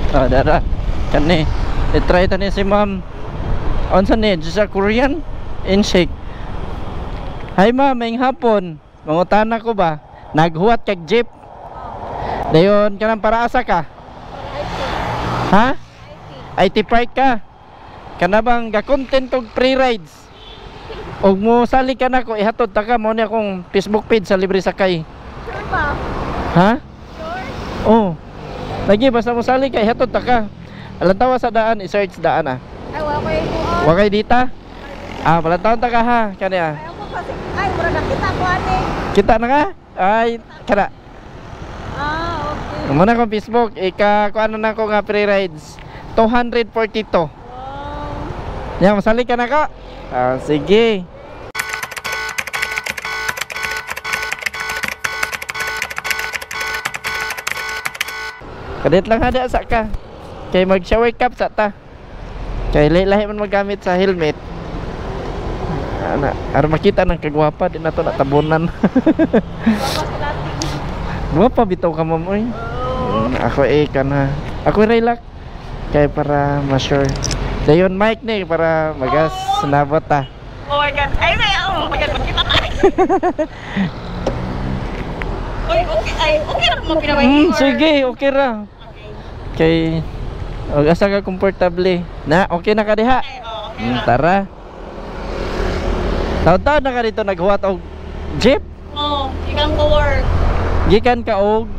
Ah, dara. Kani. I-try ta ni si ma'am. Unsa ni sa Korean? Inshake. Hi ma'am, maayong hapon. Mangutana ko ba? Naghuwat kag jeep. Dayon kanang para asa ka? Ha? IT park ka. Kana bang ga-content kog free rides? Og mo sali ka na ko ihatod ta ka mo ni akong Facebook page sa libre sakay. Sure ba? Ha? Sure? Oh. Lagi basta mo sali ka ihatod ta ka. Alantawa sa daan, i-search daan ah. Ay, wala ko yung buon. Wa kay dita? Ah, palantaon ta ka ha. Kani ah. Ay, ako kasi, ay, mura nakita ko, ate. Kita na ka? Ay, kana. Ah, okay. Muna kong Facebook, kuano na ko nga free rides. 242. Wow. Yan, masali ka na ka? Ah, sige. Kadit lang hada sa ka. Kay mag shower cap sa ta. Kay lahi man magamit sa helmet. Ana, aron makita ng kagwapa din nato na tabunan. Guwapa bitaw ka ma'am oy. Ako kana. Ako relax kay para ma-sure. Dayon mic ni para magas nabot ta. Oh my God. Ay, may oh my God, makita tayo. Uy, okay, ay, okay na kung mapinaway. Sige, okay ra. Kay asa ka komportable. Na, okay na ka diha. Okay. Tara. Taon-taon na ka dito naghuwat og jeep. Oh, ikan ko work. Gikan ka og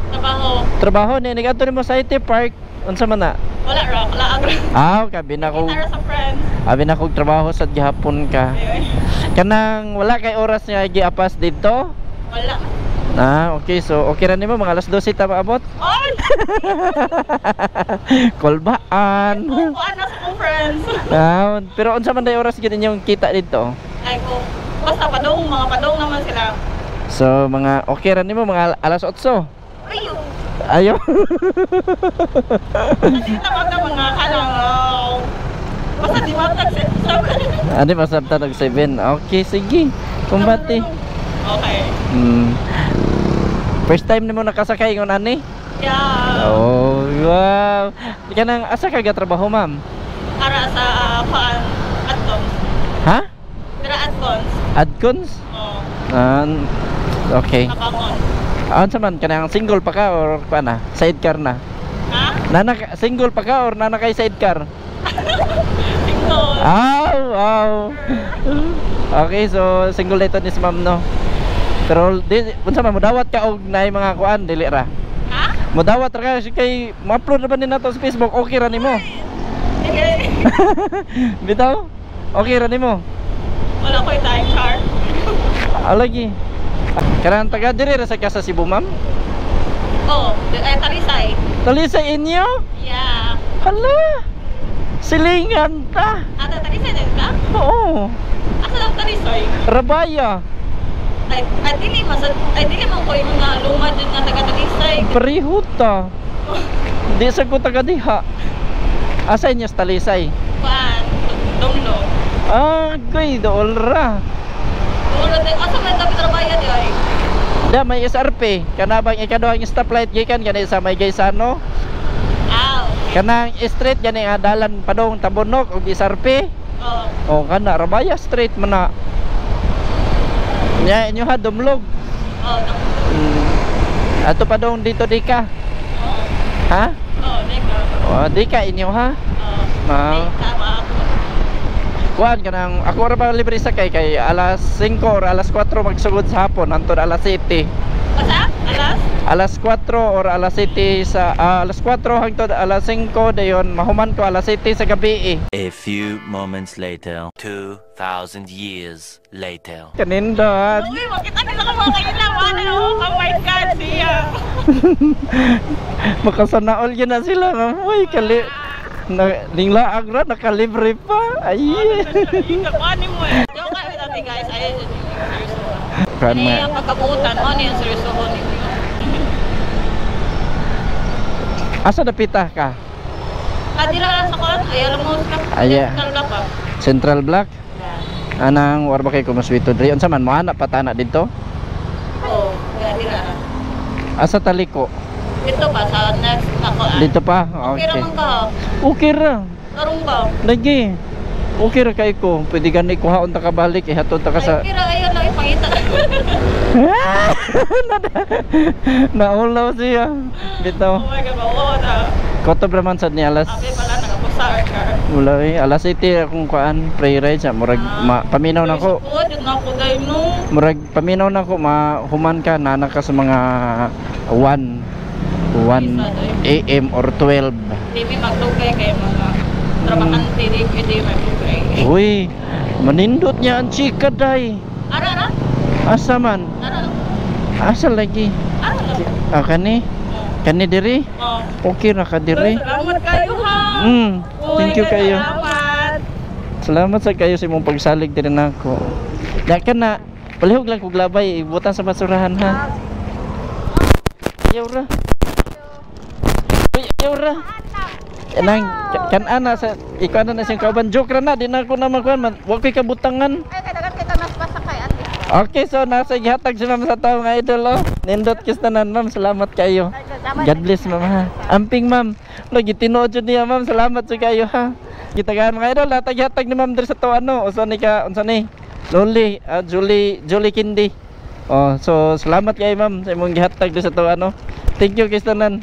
Trabaho. trabaho ni nigadto nimo sa IT park. Unsa man na? Wala ra, wala agro. Ah, kabi na ko. Kita ra sa friends. Abi na kog trabaho sa gihapon ka. Kanang wala kay oras nga giapas dito. Wala. Ah, okay. So, okay ra nimo mga alas 12 ta maabot. Oh! Kolbaan. Kuan na sa kong friends. Ah, pero unsa man day oras gid inyong kita dito? Ay ko. Basta padong, mga padong naman sila. So, mga okay ra nimo mga alas 8. Ayo. Ayo. Kasi tawag na mga kanang. Basta di matag sa. Ani masabta nag 7. Okay, sige. Kumbati. Okay. First time nimo nakasakay ngon ani? Yeah. Oh, wow. Kanang asa ka trabaho, ma'am? Para sa paan Adcons. Ha? Para Adcons. Adcons? Oh. Okay. Kapangon. Ano man kanang single pa ka or pa na? Sidecar na? Ha? Single pa ka or nana kay sidecar? Single. Ah, wow. Okay, so single ito ni si ma'am no. Pero di unsa man modawat ka og naay mga kuan dili ra? Ha? Modawat ra ka kay ma-upload na ba ni nato sa Facebook? Okay ra nimo? Sige. Bitaw? Okay ra nimo? Wala ko time car. Lagi. Karang taga diri ra sa Casa Cebu, ma'am? Oh, Talisay. Talisay inyo? Yeah. Hala. Silingan ta. Ata Talisay din ka? Oo. Asa lang Talisay? Rabaya. Ay dili man ko yung mga luma dyan nga taga Talisay. Pareho ta. Di sa ko taga diha. Asa inyo sa Talisay? Kuan, Donglo. Ah, goy dool ra. Ulo din, asa man dapat trabaho di ay? Da may SRP. Kanabang ikaduhang stoplight gikan kani sa may Gaysano. Aw. Kanang street gani nga dalan padong Tabunok og SRP. Oh. Oh, kana Rabaya street man na. Nya inyo ha dumlog. Oh, Ato padong dito di ka. oh. Ha? Oh, neka. Oh, di ka inyo ha. Oh. Ah. Tama ako. Kuan kanang ako ra ba libre sa kay alas 5 or alas 4 magsugod sa hapon hangtod alas 7. Asa? Alas? Alas 4 or alas 7 sa alas 4 hangtod alas 5 dayon mahuman ko alas 7 sa gabi. A few moments later, 2,000 years later. Kanindot. Uy, makita nila ka mga kailangan. Oh my God, siya. Makasanaol yun na sila. Uy, linglaag ra nakalibre pa. Ay. Kapanin mo eh. Yung kami natin guys, ay seryoso. Kan Ano yung pagkabutan? Ano yung seryoso ko ninyo? Asa napita ka? Dila lang sa kon, ay alam mo sa Aya. pa. Central Block? Anang war ba kay kumaswito diri? Unsa man mo anak patana dito? Oo, kaya dila. Asa Taliko? Dito pa sa next ako. Dito pa? Okay Okay. naman ka. Okay ra. Karong ba? Lagi. Okay ra kay ko. Pwede gani kuhaon ta ka balik ihatod ta ka sa Ay, pero ayun lang ipangita. Naulaw siya. Bitaw. Oh my God, oo na. Kotob raman sad ni alas. Sabi pala, nagapusar ka. Wala eh. Alas 7 akong kuan pray ride sa murag paminaw na ko. Oo, yun na ako dahil no. Murag paminaw na ko mahuman ka nana ka sa mga 1 AM or 12. Hindi may maglugay kay mga trabakante, hindi maglugay. Uy, manindot niya ang chika day. Ara. Asa man? Asa lagi? Ah, kani? Kani diri? Oh. Okay ra ka diri? Salamat kayo ha. Thank you kayo. Salamat. Salamat sa kayo sa imong pagsalig diri nako. Ya ka na, palihog lang kog labay ibutan sa basurahan ha. Ayaw ra. Uy, ayaw ra. Nang kan ana sa ikaw na sing kauban joke ra na di na ako na magkuan man. Wa koy kabutangan. Ay, kailangan kita mas pasakay ate. Okay, so nasa gihatag si ma'am sa taong idol oh. Nindot kis tanan ma'am, salamat kayo. God bless ma'am ha. Amping ma'am. Lagi tinuod jud niya ma'am, salamat sa kayo ha. Gitagaan mga idol, natag-hatag ni ma'am diri sa to ano, unsa ni Loli, Julie Kindi. Oh, so salamat kay ma'am sa imong gihatag diri sa to ano. Thank you kis tanan.